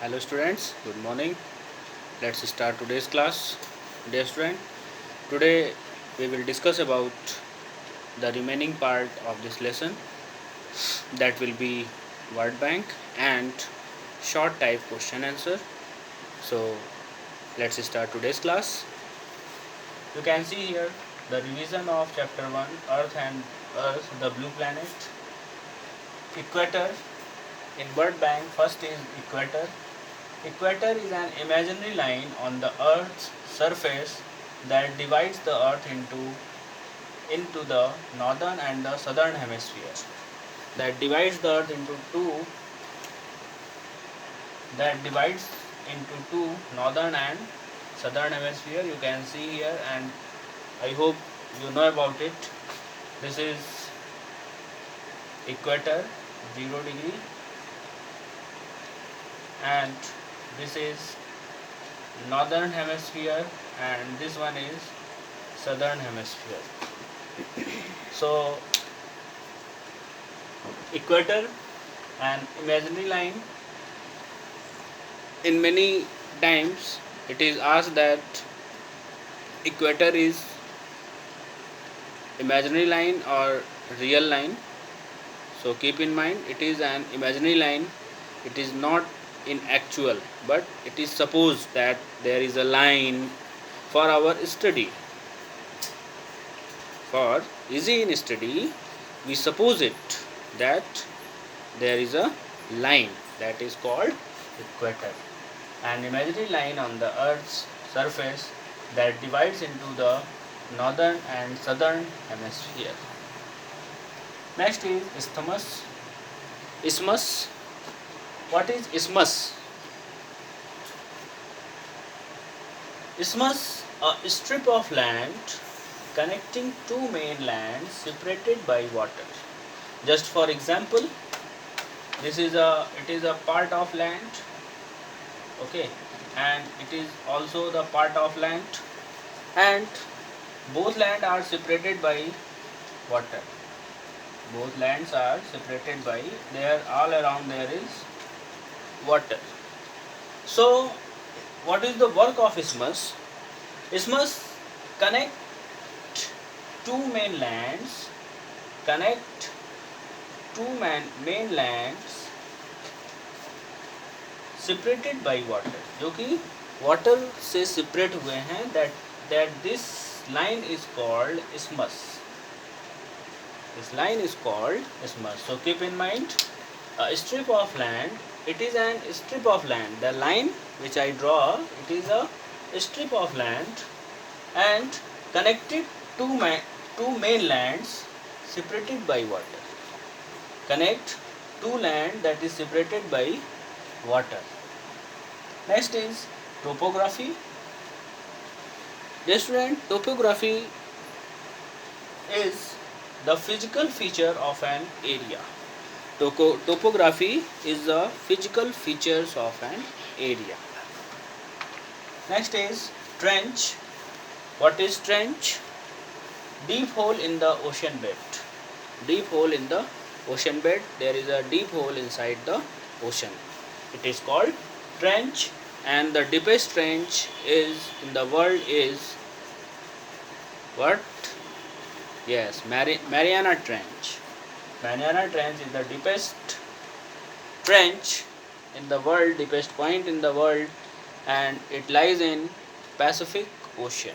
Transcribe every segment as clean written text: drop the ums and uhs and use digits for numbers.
Hello students, good morning. Let's start today's class. Dear student, today we will discuss about the remaining part of this lesson, that will be word bank and short type question answer. So let's start today's class. You can see here the revision of chapter 1, Earth, the blue planet, equator. In word bank, first is equator. Equator is an imaginary line on the Earth's surface that divides the Earth into the northern and the southern hemisphere. That divides the Earth into two northern and southern hemisphere. You can see here, and I hope you know about it. This is equator, 0 degree, and this is northern hemisphere, and this one is southern hemisphere. So equator, an imaginary line. In many times it is asked that equator is imaginary line or real line. So keep in mind, it is an imaginary line. It is not in actual, but it is supposed that there is a line for our study. For easy in study, we suppose it that there is a line that is called equator, an imaginary line on the Earth's surface that divides into the northern and southern hemisphere. Next is isthmus. Isthmus. What is isthmus? Isthmus, a strip of land connecting two mainlands separated by water. Just for example, it is a part of land, okay, and it is also the part of land, and both land are separated by water. Both lands are separated by, there all around there is water. So what is the work of isthmus? Isthmus connect two mainlands, connect two mainlands separated by water, जो कि water से separate हुए हैं, that this line is called isthmus. This line is called isthmus. So keep in mind, a strip of land, it is an strip of land. The line which I draw, it is a strip of land and connected two mainlands separated by water. Connect two land that is separated by water. Next is topography. Dear student, topography is the physical feature of an area. Topography is the physical features of an area. Next is trench. What is trench? Deep hole in the ocean bed. Deep hole in the ocean bed. There is a deep hole inside the ocean. It is called trench, and the deepest trench is in the world is what? Yes, Mariana Trench. Mariana Trench is the deepest trench in the world, deepest point in the world, and it lies in Pacific Ocean.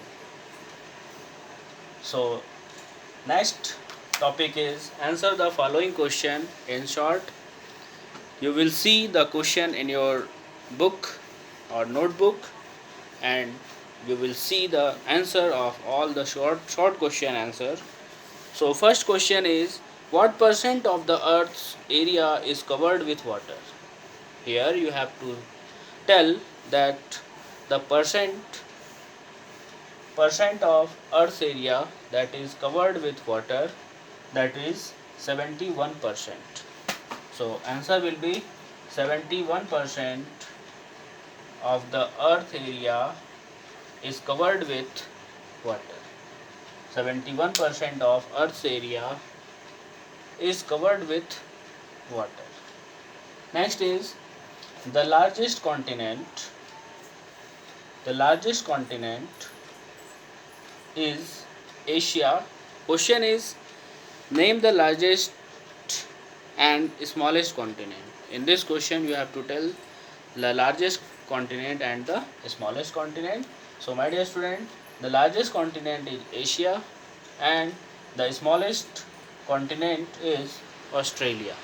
So next topic is answer the following question in short. You will see the question in your book or notebook, and you will see the answer of all the short question answer. So first question is, what percent of the Earth's area is covered with water? Here you have to tell that the percent of Earth's area that is covered with water, that is 71%. So answer will be 71% of the Earth area is covered with water. 71% of Earth's area is covered with water. Next is The largest continent, the largest continent is Asia. Question is, name the largest and smallest continent. In this question, you have to tell the largest continent and the smallest continent. So, my dear student, the largest continent is Asia and the smallest continent is Australia.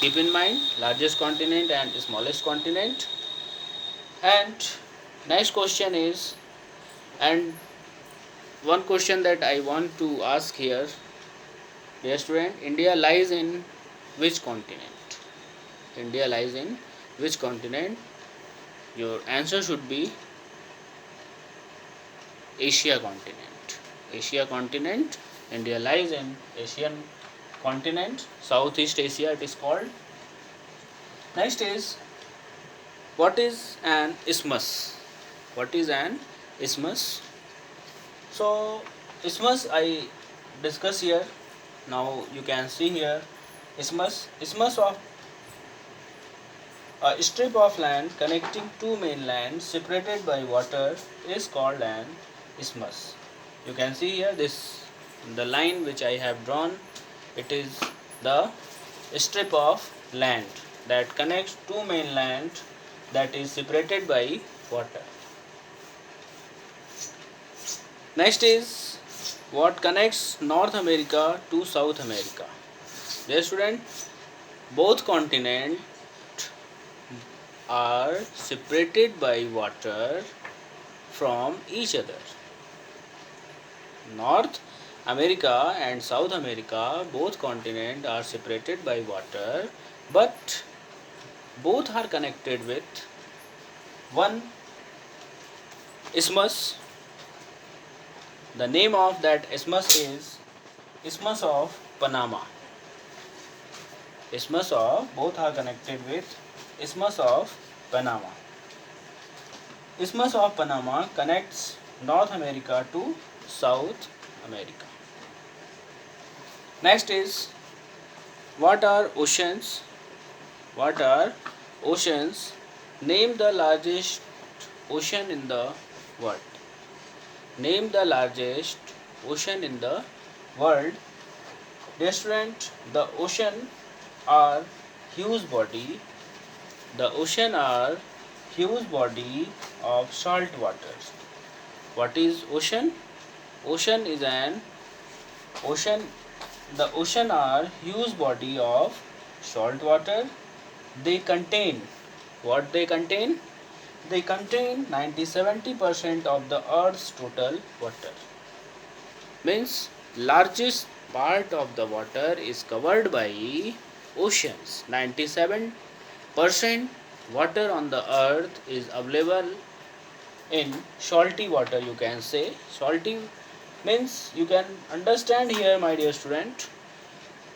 Keep in mind, largest continent and smallest continent. And next question is, and one question that I want to ask here, dear student, India lies in which continent? India lies in which continent? Your answer should be Asia continent. Asia continent. India lies in Asian continent. Southeast Asia it is called. Next is, what is an isthmus? What is an isthmus? So isthmus I discuss here. Now you can see here isthmus. Isthmus of a strip of land connecting two mainlands separated by water is called an isthmus. You can see here the line which I have drawn. It is the strip of land that connects two mainland that is separated by water. Next is, what connects North America to South America? Dear student, both continents are separated by water from each other. North America and South America, both continents are separated by water, but both are connected with one isthmus. The name of that isthmus is Isthmus of Panama. Isthmus of, both are connected with Isthmus of Panama. Isthmus of Panama connects North America to South America. Next is, what are oceans? What are oceans? Name the largest ocean in the world. Name the largest ocean in the world. Dear student, the ocean are huge body. The ocean are huge body of salt water. What is ocean? Ocean is an ocean. The ocean are huge body of salt water. They contain, what they contain? They contain 90-70% of the earth's total water. Means largest part of the water is covered by oceans. 97% water on the earth is available in salty water, you can say. Salty means, you can understand here, my dear student,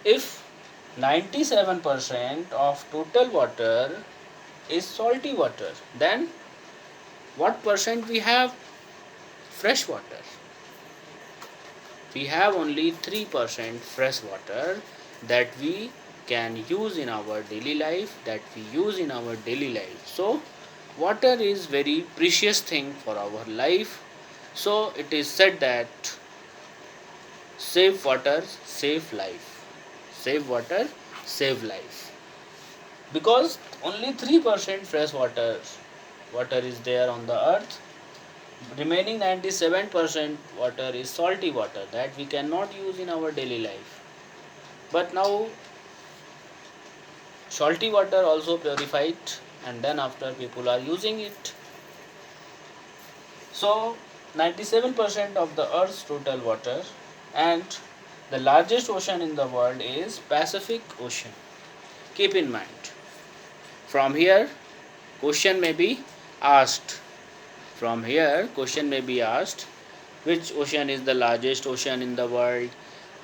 if 97% of total water is salty water, then what percent we have? Fresh water. We have only 3% fresh water that we can use in our daily life, So water is very precious thing for our life. So it is said that save water, save life. Save water, save life. Because only 3% fresh water is there on the earth. Remaining 97% water is salty water that we cannot use in our daily life. But now salty water also purified, and then after people are using it. So 97% of the earth's total water, and the largest ocean in the world is Pacific Ocean. Keep in mind. From here question may be asked. Which ocean is the largest ocean in the world?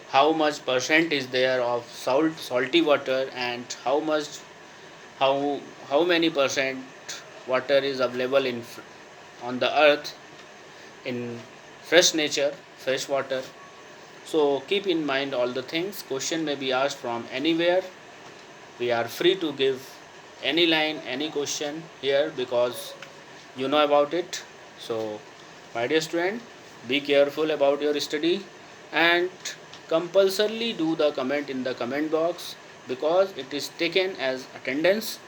How much percent is there of salty water, and how many percent water is available on the earth in fresh water. So keep in mind all the things. Question may be asked from anywhere. We are free to give any line, any question here, because you know about it. So my dear student, be careful about your study and compulsorily do the comment in the comment box, because it is taken as attendance.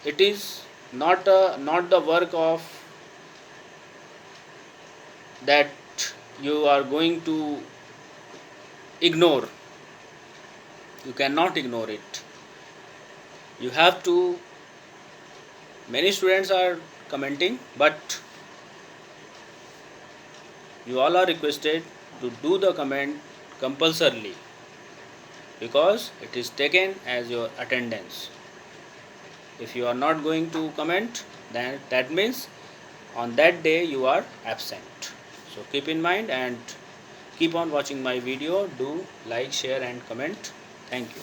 It is not the work of that you are going to ignore. You cannot ignore it. You have to. Many students are commenting, but you all are requested to do the comment compulsorily, because it is taken as your attendance. If you are not going to comment, then that means on that day you are absent. So keep in mind and keep on watching my video. Do like, share and comment. Thank you.